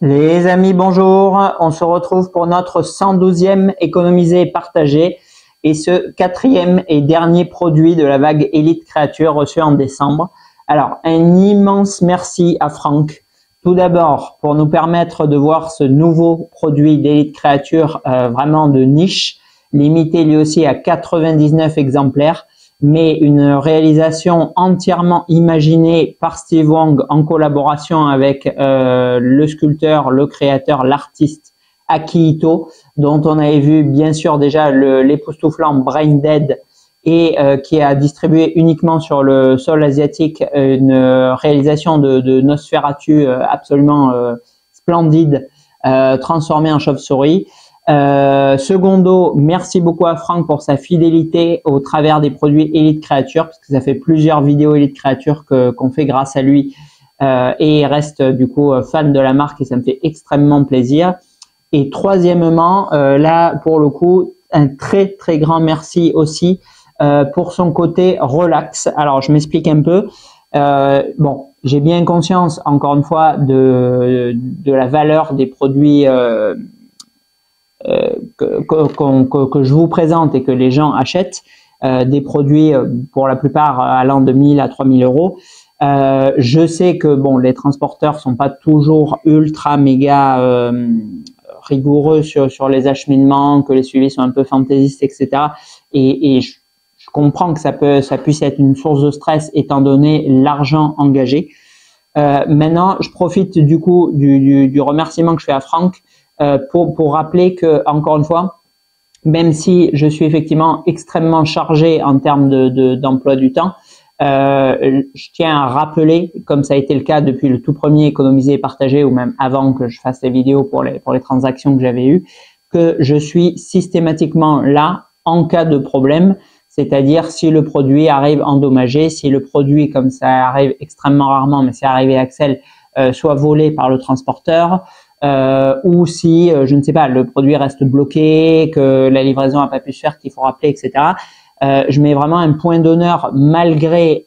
Les amis, bonjour. On se retrouve pour notre 112e économiser et partager et ce quatrième et dernier produit de la vague Elite Créature reçu en décembre. Alors, un immense merci à Franck. Tout d'abord, pour nous permettre de voir ce nouveau produit d'Elite Créature vraiment de niche, limité lui aussi à 99 exemplaires, mais une réalisation entièrement imaginée par Steve Wong en collaboration avec le sculpteur, le créateur, l'artiste Akihito, dont on avait vu bien sûr déjà l'époustouflant Brain Dead et qui a distribué uniquement sur le sol asiatique une réalisation de Nosferatu absolument splendide, transformée en chauve-souris. Secondo, merci beaucoup à Franck pour sa fidélité au travers des produits Elite Créature, parce que ça fait plusieurs vidéos Elite Créature qu'on fait grâce à lui, et il reste du coup fan de la marque et ça me fait extrêmement plaisir. Et troisièmement, là pour le coup, un très très grand merci aussi pour son côté relax. Alors je m'explique un peu. Bon, j'ai bien conscience encore une fois de la valeur des produits que je vous présente et que les gens achètent, des produits pour la plupart allant de 1000 à 3000 euros. Je sais que bon, les transporteurs sont pas toujours ultra méga rigoureux sur les acheminements, que les suivis sont un peu fantaisistes, etc. Et je comprends que ça puisse être une source de stress étant donné l'argent engagé. Maintenant, je profite du coup du remerciement que je fais à Franck pour rappeler que, encore une fois, même si je suis effectivement extrêmement chargé en termes d'emploi du temps, je tiens à rappeler, comme ça a été le cas depuis le tout premier économiser et partager, ou même avant que je fasse les vidéos pour les transactions que j'avais eues, que je suis systématiquement là en cas de problème. C'est-à-dire si le produit arrive endommagé, si le produit, comme ça arrive extrêmement rarement, mais c'est arrivé à Axel, soit volé par le transporteur, ou si, je ne sais pas, le produit reste bloqué, que la livraison n'a pas pu se faire, qu'il faut rappeler, etc. Je mets vraiment un point d'honneur malgré,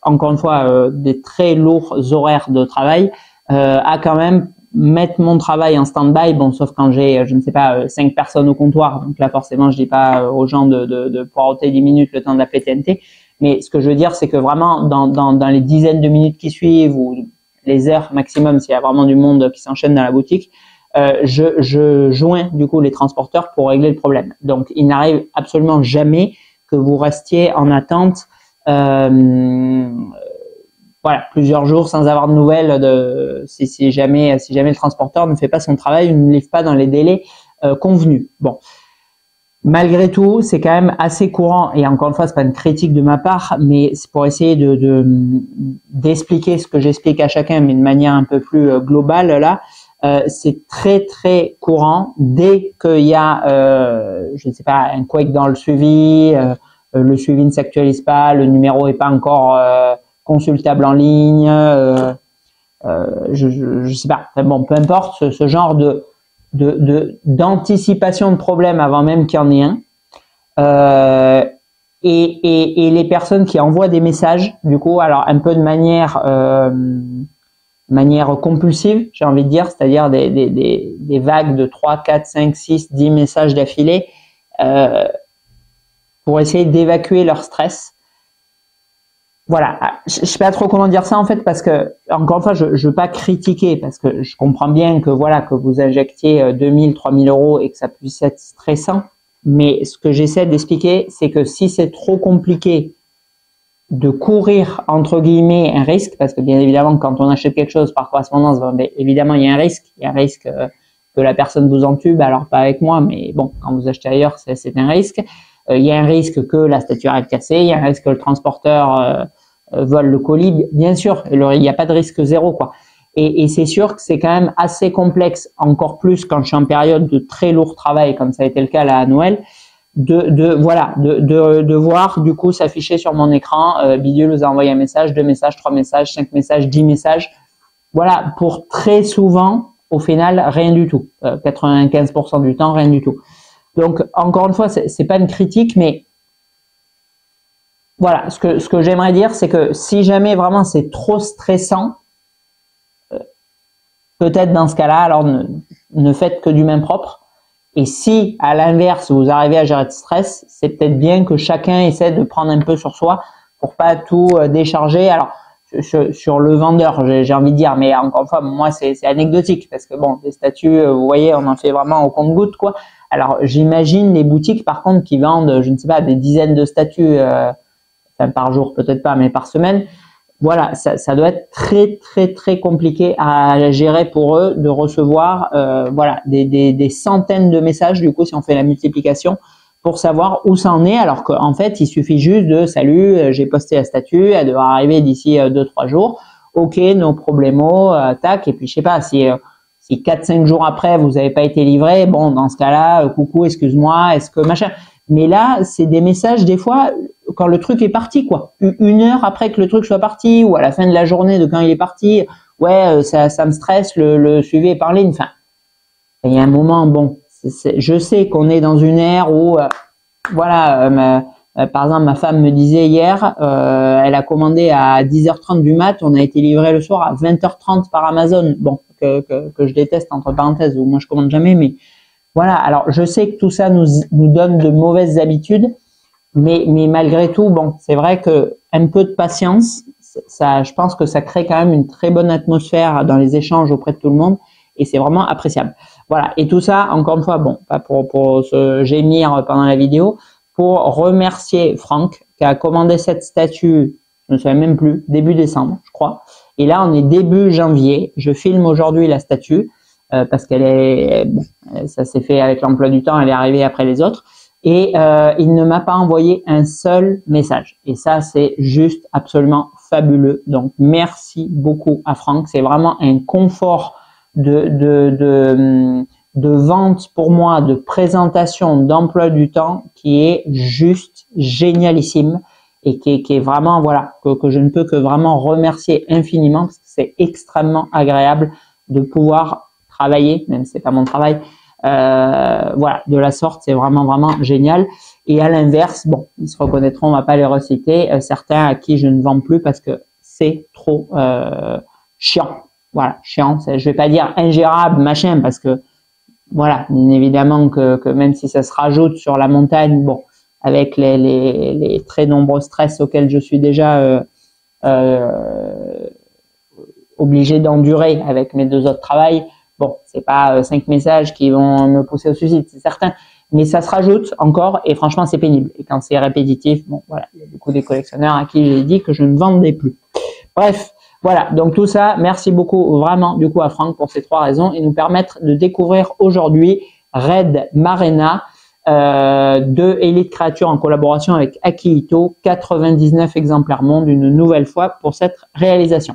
encore une fois, des très lourds horaires de travail, à quand même mettre mon travail en stand-by, bon, sauf quand j'ai, je ne sais pas, 5 personnes au comptoir. Donc là, forcément, je dis pas aux gens de poireauter 10 minutes le temps d'appeler TNT. Mais ce que je veux dire, c'est que vraiment, dans les dizaines de minutes qui suivent ou les heures maximum, s'il y a vraiment du monde qui s'enchaîne dans la boutique, je joins du coup les transporteurs pour régler le problème. Donc, il n'arrive absolument jamais que vous restiez en attente voilà, plusieurs jours sans avoir de nouvelles si jamais le transporteur ne fait pas son travail ou ne livre pas dans les délais convenus. Bon, malgré tout, c'est quand même assez courant et encore une fois, c'est pas une critique de ma part, mais c'est pour essayer d'expliquer ce que j'explique à chacun, mais de manière un peu plus globale là. C'est très très courant dès qu'il y a, je ne sais pas, un quake dans le suivi ne s'actualise pas, le numéro est pas encore consultable en ligne, je sais pas, enfin bon, peu importe, ce genre d'anticipation de problème avant même qu'il y en ait un. Et les personnes qui envoient des messages, du coup, alors un peu de manière compulsive, j'ai envie de dire, c'est-à-dire des vagues de 3, 4, 5, 6, 10 messages d'affilée pour essayer d'évacuer leur stress. Voilà, je sais pas trop comment dire ça en fait parce que encore une fois, je veux pas critiquer parce que je comprends bien que voilà que vous injectiez 2000, 3000 euros et que ça puisse être stressant. Mais ce que j'essaie d'expliquer, c'est que si c'est trop compliqué de courir entre guillemets un risque, parce que bien évidemment quand on achète quelque chose par correspondance, évidemment il y a un risque que la personne vous entube, alors pas avec moi, mais bon quand vous achetez ailleurs c'est un risque. Il y a un risque que la statuaire est cassée, il y a un risque que le transporteur vole le colis, bien sûr, il n'y a pas de risque zéro quoi. Et c'est sûr que c'est quand même assez complexe, encore plus quand je suis en période de très lourd travail, comme ça a été le cas là à Noël, de voir du coup s'afficher sur mon écran, Bidule vous a envoyé un message, 2 messages, 3 messages, 5 messages, 10 messages. Voilà, pour très souvent, au final, rien du tout. 95% du temps, rien du tout. Donc, encore une fois, c'est pas une critique, mais voilà, ce que j'aimerais dire, c'est que si jamais vraiment c'est trop stressant, peut-être dans ce cas-là, alors ne faites que du main propre. Et si, à l'inverse, vous arrivez à gérer de stress, c'est peut-être bien que chacun essaie de prendre un peu sur soi pour pas tout décharger. Alors, sur le vendeur, j'ai envie de dire, mais encore une fois, moi, c'est anecdotique parce que bon, des statues, vous voyez, on en fait vraiment au compte-gouttes, quoi. Alors, j'imagine les boutiques, par contre, qui vendent, je ne sais pas, des dizaines de statues, enfin, par jour, peut-être pas, mais par semaine. Voilà, ça doit être très très très compliqué à gérer pour eux de recevoir voilà des centaines de messages du coup si on fait la multiplication pour savoir où ça en est alors qu'en fait il suffit juste de salut, j'ai posté la statue, elle devra arriver d'ici 2-3 jours. Ok, no problemo, tac, et puis je sais pas si 4-5 jours après vous n'avez pas été livré, bon dans ce cas-là, coucou, excuse-moi, est-ce que machin. Mais là, c'est des messages des fois quand le truc est parti, quoi. Une heure après que le truc soit parti ou à la fin de la journée de quand il est parti, ouais, ça me stresse, le suivi est par ligne. Enfin, il y a un moment, bon, je sais qu'on est dans une ère où, voilà, par exemple, ma femme me disait hier, elle a commandé à 10h30 du mat, on a été livré le soir à 20h30 par Amazon. Bon, que je déteste entre parenthèses, ou moi je commande jamais, mais voilà. Alors, je sais que tout ça nous donne de mauvaises habitudes. Mais malgré tout, bon, c'est vrai que un peu de patience, ça, je pense que ça crée quand même une très bonne atmosphère dans les échanges auprès de tout le monde et c'est vraiment appréciable. Voilà. Et tout ça, encore une fois, bon, pas pour se gémir pendant la vidéo, pour remercier Franck qui a commandé cette statue, je ne me souviens même plus, début décembre, je crois. Et là, on est début janvier. Je filme aujourd'hui la statue parce qu'elle est, bon, ça s'est fait avec l'emploi du temps, elle est arrivée après les autres. Et il ne m'a pas envoyé un seul message. Et ça, c'est juste absolument fabuleux. Donc, merci beaucoup à Franck. C'est vraiment un confort de vente pour moi, de présentation, d'emploi du temps qui est juste génialissime et qui est vraiment, voilà, que je ne peux que vraiment remercier infiniment parce que c'est extrêmement agréable de pouvoir travailler, même si c'est pas mon travail, voilà, de la sorte, c'est vraiment génial. Et à l'inverse, bon, ils se reconnaîtront, on va pas les reciter, certains à qui je ne vends plus parce que c'est trop chiant. Voilà, chiant. Je vais pas dire ingérable, machin, parce que voilà, bien évidemment que même si ça se rajoute sur la montagne, bon, avec les très nombreux stress auxquels je suis déjà obligé d'endurer avec mes 2 autres travails. Bon, c'est pas 5 messages qui vont me pousser au suicide, c'est certain, mais ça se rajoute encore et franchement c'est pénible. Et quand c'est répétitif, bon voilà, il y a beaucoup des collectionneurs à qui j'ai dit que je ne vendais plus. Bref, voilà, donc tout ça, merci beaucoup vraiment du coup à Franck pour ces 3 raisons et nous permettre de découvrir aujourd'hui Red Marena de Elite Creature en collaboration avec Akihito, 99 exemplaires monde une nouvelle fois pour cette réalisation.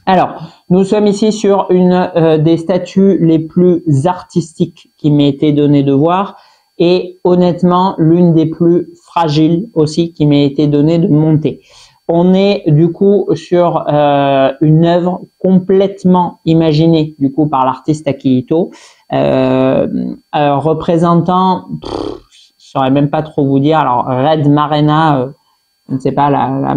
Alors, nous sommes ici sur une des statues les plus artistiques qui m'ait été donné de voir et honnêtement l'une des plus fragiles aussi qui m'ait été donné de monter. On est du coup sur une œuvre complètement imaginée du coup par l'artiste Akihito, représentant, je saurais même pas trop vous dire. Alors Red Marena, je ne sais pas la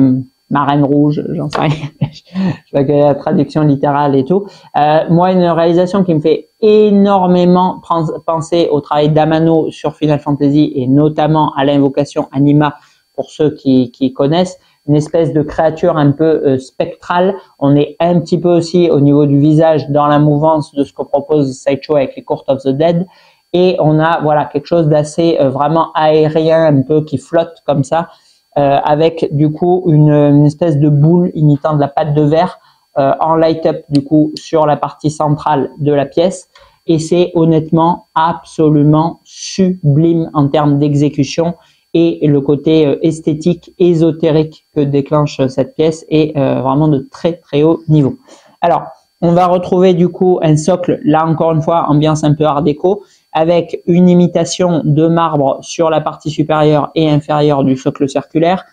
marraine rouge, j'en sais rien. Je sais pas quelle est la traduction littérale et tout. Moi, une réalisation qui me fait énormément penser au travail d'Amano sur Final Fantasy et notamment à l'invocation Anima pour ceux qui connaissent. Une espèce de créature un peu spectrale. On est un petit peu aussi au niveau du visage dans la mouvance de ce que propose Sideshow avec les Court of the Dead. Et on a voilà quelque chose d'assez vraiment aérien, un peu qui flotte comme ça. Avec du coup une espèce de boule imitant de la pâte de verre en light-up du coup sur la partie centrale de la pièce et c'est honnêtement absolument sublime en termes d'exécution et le côté esthétique, ésotérique que déclenche cette pièce est vraiment de très haut niveau. Alors, on va retrouver du coup un socle, là encore une fois, ambiance un peu art déco, avec une imitation de marbre sur la partie supérieure et inférieure du socle circulaire.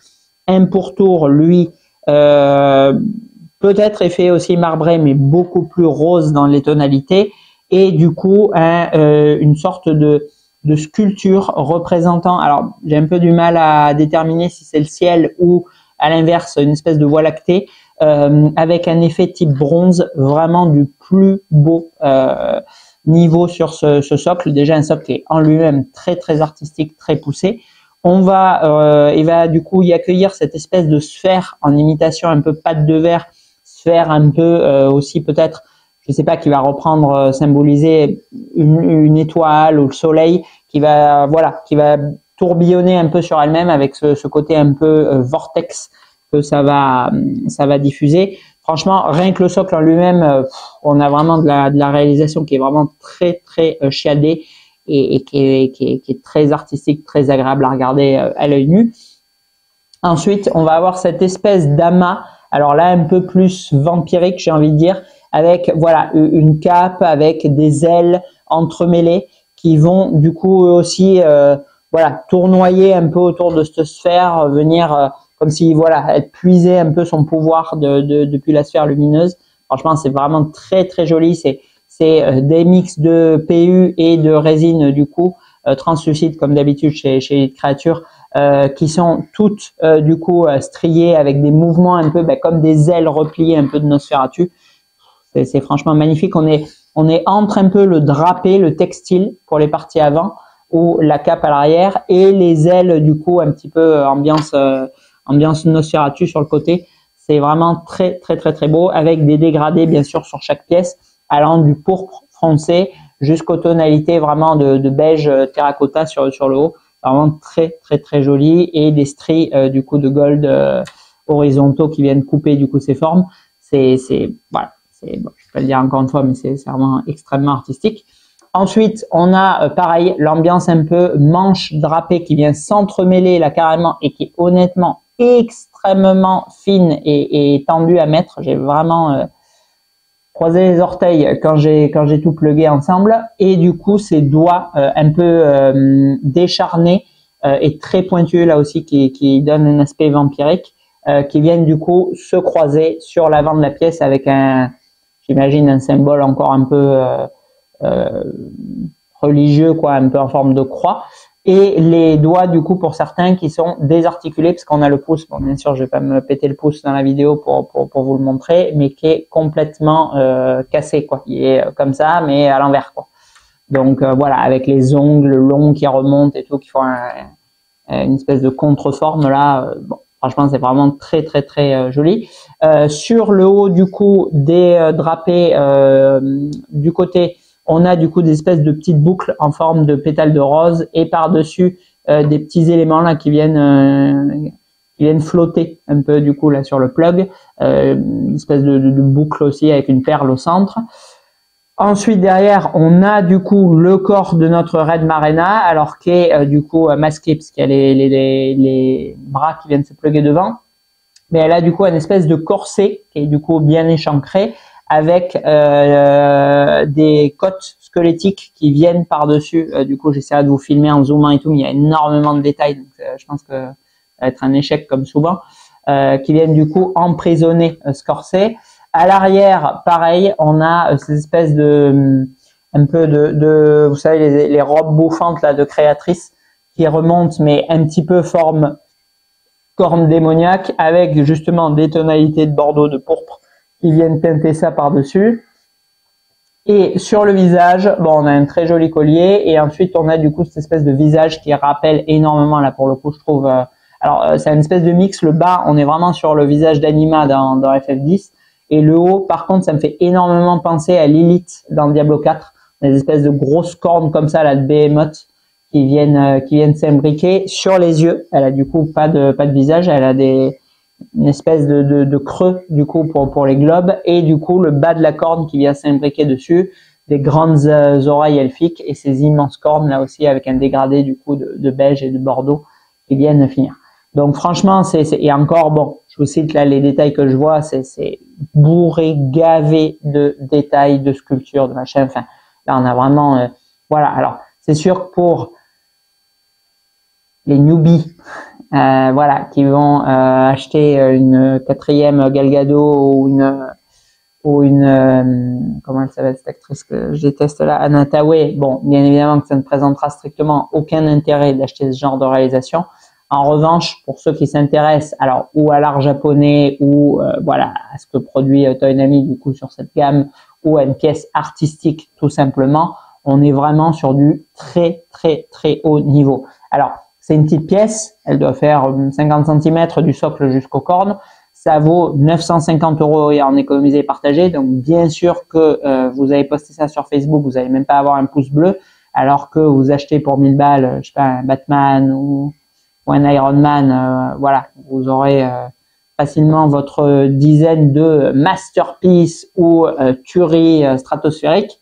Un pourtour, lui, peut-être effet aussi marbré, mais beaucoup plus rose dans les tonalités. Et du coup, une sorte de sculpture représentant, alors j'ai un peu du mal à déterminer si c'est le ciel ou à l'inverse une espèce de voie lactée, avec un effet type bronze, vraiment du plus beau niveau sur ce socle. Déjà un socle qui est en lui-même très très artistique, très poussé. Il va du coup y accueillir cette espèce de sphère en imitation un peu pâte de verre, sphère un peu aussi peut-être, je sais pas, qui va reprendre, symboliser une étoile ou le soleil, qui va tourbillonner un peu sur elle-même avec ce côté un peu vortex que ça va diffuser. Franchement, rien que le socle en lui-même, on a vraiment de la réalisation qui est vraiment très très chiadée et qui est très artistique, très agréable à regarder à l'œil nu. Ensuite, on va avoir cette espèce d'amas, alors là un peu plus vampirique, j'ai envie de dire, avec voilà une cape avec des ailes entremêlées qui vont du coup aussi tournoyer un peu autour de cette sphère, venir comme si être puiser un peu son pouvoir depuis la sphère lumineuse. Franchement, c'est vraiment très très joli. C'est des mix de PU et de résine du coup translucide comme d'habitude chez Elite Creature, qui sont toutes du coup striées avec des mouvements un peu comme des ailes repliées un peu de Nosferatu. C'est franchement magnifique. On est entre un peu le drapé, le textile pour les parties avant ou la cape à l'arrière et les ailes du coup un petit peu ambiance Nosferatu sur le côté. C'est vraiment très très très très beau avec des dégradés bien sûr sur chaque pièce, allant du pourpre foncé jusqu'aux tonalités vraiment de beige terracotta sur le haut. Vraiment très très très joli et des stries du coup de gold horizontaux qui viennent couper du coup ces formes. Voilà, je vais pas le dire encore une fois, mais c'est vraiment extrêmement artistique. Ensuite, on a pareil l'ambiance un peu manche drapée qui vient s'entremêler là carrément et qui est honnêtement extrêmement fine et tendue à mettre. J'ai vraiment croisé les orteils quand j'ai tout plugué ensemble et du coup ces doigts un peu décharnés et très pointus là aussi qui donnent un aspect vampirique qui viennent du coup se croiser sur l'avant de la pièce avec j'imagine un symbole encore un peu religieux quoi, un peu en forme de croix. Et les doigts du coup pour certains qui sont désarticulés parce qu'on a le pouce, bon bien sûr je vais pas me péter le pouce dans la vidéo pour vous le montrer, mais qui est complètement cassé quoi, il est comme ça mais à l'envers quoi. Donc voilà, avec les ongles longs qui remontent et tout, qui font une espèce de contreforme là, bon franchement c'est vraiment très très très joli. Sur le haut du coup des drapés du côté, on a du coup des espèces de petites boucles en forme de pétales de rose et par-dessus des petits éléments là qui viennent flotter un peu du coup là sur le plug, une espèce de boucle aussi avec une perle au centre. Ensuite derrière, on a du coup le corps de notre Red Marena, alors qui est du coup masqué parce qu'il y a les bras qui viennent se plugger devant, mais elle a du coup une espèce de corset qui est du coup bien échancré, avec des côtes squelettiques qui viennent par-dessus. Du coup, j'essaierai de vous filmer en zoomant et tout, mais il y a énormément de détails, donc je pense que ça va être un échec comme souvent, qui viennent du coup emprisonner ce corset. À l'arrière, pareil, on a ces espèces un peu de vous savez, les robes bouffantes là de créatrices qui remontent, mais un petit peu forme corne démoniaque, avec justement des tonalités de bordeaux, de pourpre, qui viennent teinter ça par-dessus. Et sur le visage, bon, on a un très joli collier, et ensuite on a du coup cette espèce de visage qui rappelle énormément, là pour le coup je trouve, c'est une espèce de mix. Le bas, on est vraiment sur le visage d'Anima dans FF10, et le haut, par contre, ça me fait énormément penser à Lilith dans Diablo 4, des espèces de grosses cornes comme ça, là, de Behemoth, qui viennent s'imbriquer sur les yeux. Elle a du coup pas de visage, elle a une espèce de creux du coup pour les globes, et du coup le bas de la corne qui vient s'imbriquer dessus, des grandes oreilles elfiques et ces immenses cornes là aussi avec un dégradé du coup de beige et de bordeaux qui viennent finir. Donc franchement et encore bon, je vous cite là les détails que je vois, c'est bourré, gavé de détails, de sculptures, de machin. Enfin là on a vraiment voilà. Alors c'est sûr que pour les newbies, voilà, qui vont acheter une 4e Gal Gadot ou une comment elle s'appelle cette actrice que je déteste là, Anna Hathaway. Bon, bien évidemment que ça ne présentera strictement aucun intérêt d'acheter ce genre de réalisation. En revanche, pour ceux qui s'intéressent, alors ou à l'art japonais ou voilà à ce que produit Toynami du coup sur cette gamme, ou à une pièce artistique tout simplement, on est vraiment sur du très très très haut niveau. Alors c'est une petite pièce, elle doit faire 50 cm du socle jusqu'aux cornes. Ça vaut 950 € et en économiser et partager. Donc bien sûr que vous avez posté ça sur Facebook, vous n'allez même pas avoir un pouce bleu, alors que vous achetez pour 1000 balles, je sais pas, un Batman ou un Iron Man, voilà, vous aurez facilement votre dizaine de masterpieces ou tueries stratosphériques.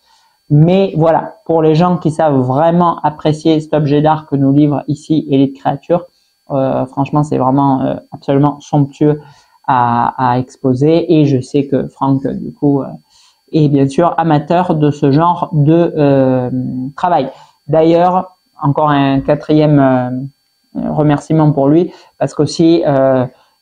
Mais voilà, pour les gens qui savent vraiment apprécier cet objet d'art que nous livre ici Elite Créature, franchement, c'est vraiment absolument somptueux à exposer. Et je sais que Franck, du coup, est bien sûr amateur de ce genre de travail. D'ailleurs, encore un quatrième remerciement pour lui, parce qu'aussi,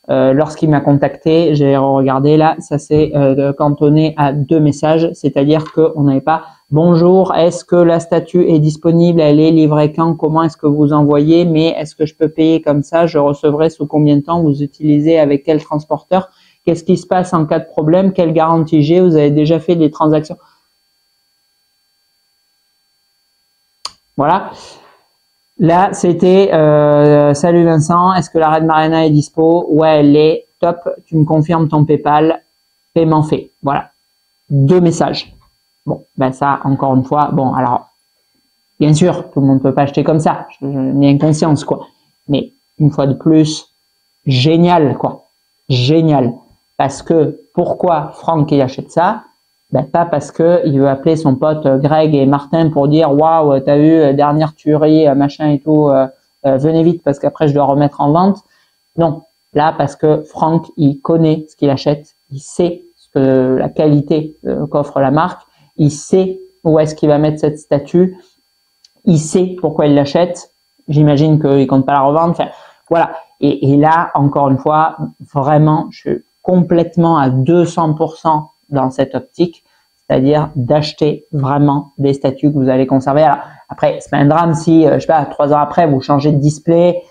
lorsqu'il m'a contacté, j'ai regardé là, ça s'est cantonné à 2 messages, c'est-à-dire qu'on n'avait pas « Bonjour, est-ce que la statue est disponible? Elle est livrée quand? Comment est-ce que vous envoyez? Mais est-ce que je peux payer comme ça? Je recevrai sous combien de temps? Vous utilisez avec quel transporteur? Qu'est-ce qui se passe en cas de problème? Quelle garantie j'ai? Vous avez déjà fait des transactions? » Voilà. Là, c'était salut Vincent, est-ce que la Red Marina est dispo? Ouais, elle est top. Tu me confirmes ton PayPal, paiement fait. Voilà, 2 messages. Bon, ben ça, encore une fois, bon, alors, bien sûr, tout le monde ne peut pas acheter comme ça, j'en ai conscience, quoi. Mais une fois de plus, génial, quoi. Génial. Parce que pourquoi Franck il achète ça? Ben, pas parce que il veut appeler son pote Greg et Martin pour dire waouh, t'as vu dernière tuerie, machin et tout, venez vite parce qu'après je dois remettre en vente. Non, là parce que Franck il connaît ce qu'il achète, il sait ce que la qualité qu'offre la marque, il sait où est-ce qu'il va mettre cette statue, il sait pourquoi il l'achète. J'imagine qu'il compte pas la revendre. Enfin, voilà. Et là, encore une fois, vraiment, je suis complètement à 200% dans cette optique, c'est-à-dire d'acheter vraiment des statues que vous allez conserver. Alors, après, c'est pas un drame si, je sais pas, 3 ans après, vous changez de display,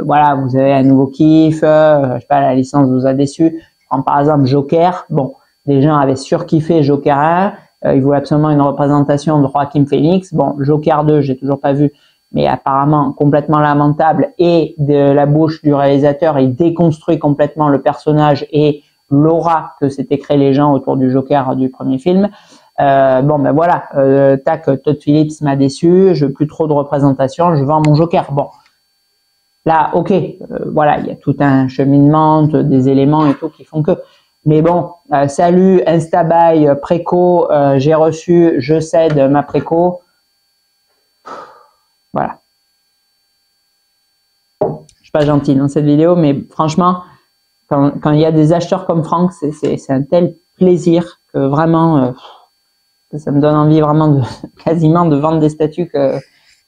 voilà, vous avez un nouveau kiff, je sais pas, la licence vous a déçu. Je prends par exemple Joker. Bon, les gens avaient surkiffé Joker 1. Ils voulaient absolument une représentation de Joaquin Phoenix. Bon, Joker 2, j'ai toujours pas vu, mais apparemment complètement lamentable. Et de la bouche du réalisateur, il déconstruit complètement le personnage et l'aura que s'étaient créé les gens autour du Joker du premier film. Bon, ben voilà, tac, Todd Phillips m'a déçu, je veux plus trop de représentation, je vends mon Joker. Bon, là, ok, voilà, il y a tout un cheminement, des éléments et tout qui font que. Mais bon, salut, Instabuy, préco, j'ai reçu, je cède ma préco. Voilà. Je suis pas gentil dans cette vidéo, mais franchement, quand il y a des acheteurs comme Franck, c'est un tel plaisir que vraiment, que ça me donne envie vraiment de quasiment de vendre des statues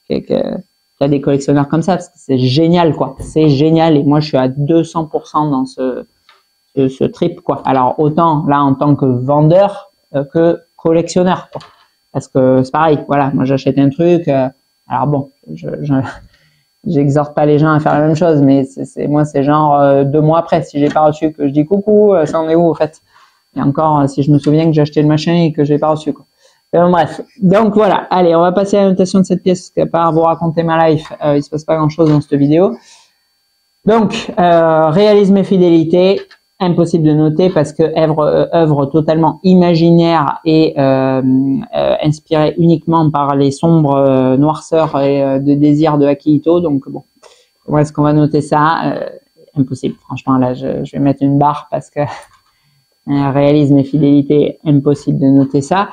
qu'il y a des collectionneurs comme ça, parce que c'est génial, quoi. C'est génial, et moi, je suis à 200% dans ce trip, quoi. Alors, autant là, en tant que vendeur que collectionneur, quoi. Parce que c'est pareil, voilà, moi, j'achète un truc, alors bon, j'exhorte pas les gens à faire la même chose, mais moi, c'est genre 2 mois après, si j'ai pas reçu, que je dis coucou, ça en est où, au fait? Et encore, si je me souviens que j'ai acheté le machin et que j'ai pas reçu, quoi. Bref, donc voilà, allez, on va passer à la notation de cette pièce, parce qu'à part vous raconter ma life, il se passe pas grand chose dans cette vidéo. Donc, réalisme et fidélité, impossible de noter parce que œuvre totalement imaginaire et inspirée uniquement par les sombres noirceurs et de désir de Akihito. Donc bon, comment est-ce qu'on va noter ça? Impossible, franchement, là je vais mettre une barre parce que réalisme et fidélité, impossible de noter ça.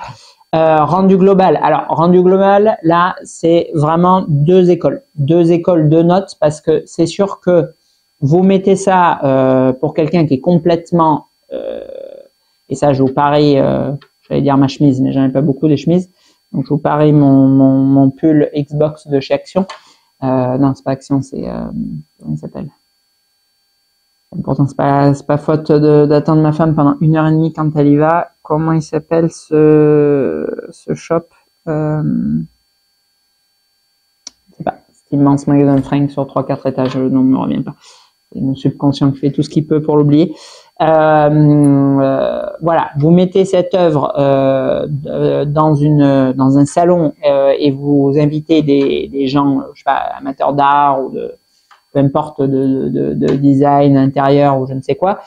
Rendu global. Alors, rendu global, là, c'est vraiment 2 écoles. 2 écoles de notes parce que c'est sûr que vous mettez ça pour quelqu'un qui est complètement, et ça je vous parie, j'allais dire ma chemise, mais j'en ai pas beaucoup des chemises, donc je vous parie mon pull Xbox de chez Action. Non, c'est pas Action, c'est comment il s'appelle? Pourtant c'est pas faute d'attendre ma femme pendant 1h30 quand elle y va. Comment il s'appelle ce shop? Je sais pas. immense magasin de fringues sur 3-4 étages, le nom ne me revient pas. C'est mon subconscient qui fait tout ce qu'il peut pour l'oublier. Voilà, vous mettez cette œuvre dans un salon et vous invitez des gens, je sais pas, amateurs d'art ou de peu importe de design intérieur ou je ne sais quoi.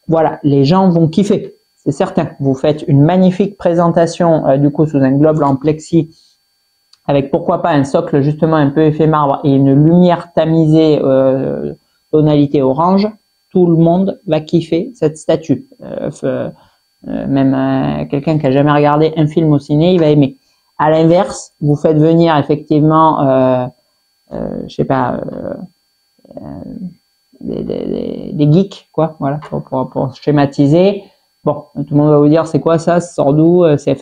Voilà, les gens vont kiffer, c'est certain. Vous faites une magnifique présentation du coup sous un globe en plexi avec pourquoi pas un socle justement un peu effet marbre et une lumière tamisée tonalité orange. Tout le monde va kiffer cette statue. Même quelqu'un qui a jamais regardé un film au ciné, il va aimer. À l'inverse, vous faites venir effectivement, je sais pas, des geeks, quoi, voilà, pour schématiser. Bon, tout le monde va vous dire, c'est quoi ça, ça sort d'où, c'est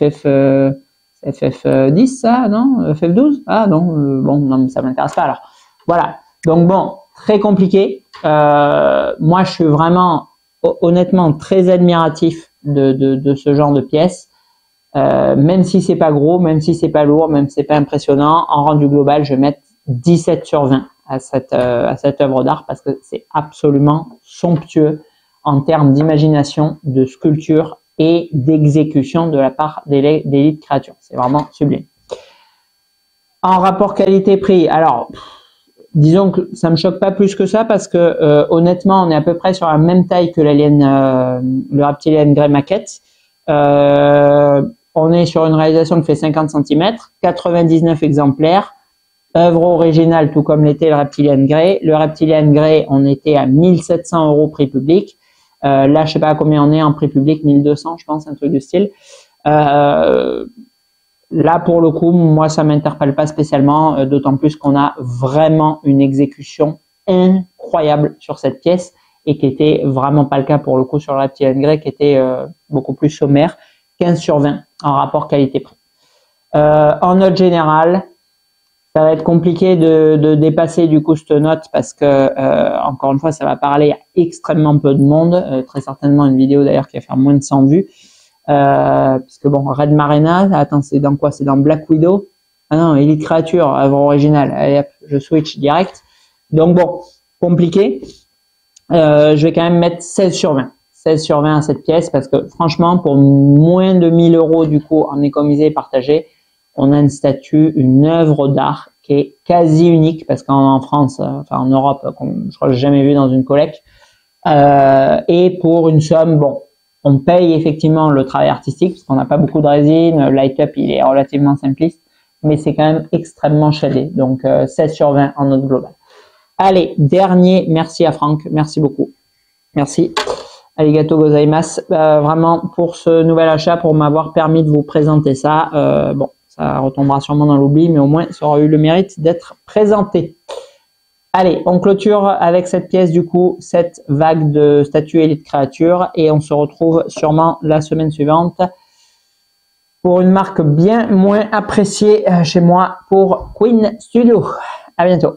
FF10, ça, non, FF12, ah non, bon, non, mais ça m'intéresse pas alors. Voilà, donc bon, très compliqué. Moi, je suis vraiment, honnêtement, très admiratif de ce genre de pièces. Même si c'est pas gros, même si c'est pas lourd, même si c'est pas impressionnant, en rendu global, je vais mettre 17 sur 20 à cette œuvre d'art parce que c'est absolument somptueux en termes d'imagination, de sculpture et d'exécution de la part d'Elite Creature. C'est vraiment sublime. En rapport qualité-prix, alors, disons que ça me choque pas plus que ça parce que honnêtement, on est à peu près sur la même taille que l'Alien, le Reptilian Grey maquette. On est sur une réalisation qui fait 50 cm, 99 exemplaires, œuvre originale tout comme l'était le Reptilian Grey. Le Reptilian Grey, on était à 1700 € prix public. Là, je sais pas à combien on est en prix public, 1200, je pense, un truc du style. Là, pour le coup, moi, ça m'interpelle pas spécialement, d'autant plus qu'on a vraiment une exécution incroyable sur cette pièce et qui était vraiment pas le cas pour le coup sur le Reptilian Grey, qui était beaucoup plus sommaire. 15 sur 20 en rapport qualité-prix. En note générale, ça va être compliqué de dépasser du coup cette note parce que encore une fois, ça va parler à extrêmement peu de monde. Très certainement une vidéo d'ailleurs qui va faire moins de 100 vues. Puisque bon, Red Marina, attends, c'est dans quoi? C'est dans Black Widow? Ah non, Elite Creature, œuvre originale. Allez hop, je switch direct. Donc bon, compliqué. Je vais quand même mettre 16 sur 20. 16 sur 20 à cette pièce parce que franchement, pour moins de 1000 € du coup en économisé et partagé, on a une statue, une œuvre d'art qui est quasi unique parce qu'en France, enfin en Europe, je crois que j'ai jamais vu dans une collecte. Et pour une somme, bon, on paye effectivement le travail artistique parce qu'on n'a pas beaucoup de résine, le light-up il est relativement simpliste, mais c'est quand même extrêmement shadé. Donc 16 sur 20 en note globale. Allez, dernier, merci à Franck, merci beaucoup. Merci. Arigato gozaimasu, vraiment pour ce nouvel achat, pour m'avoir permis de vous présenter ça. Bon, ça retombera sûrement dans l'oubli, mais au moins ça aura eu le mérite d'être présenté. Allez, on clôture avec cette pièce du coup, cette vague de statues Elite Creature, et on se retrouve sûrement la semaine suivante pour une marque bien moins appréciée chez moi, pour Queen Studio. À bientôt.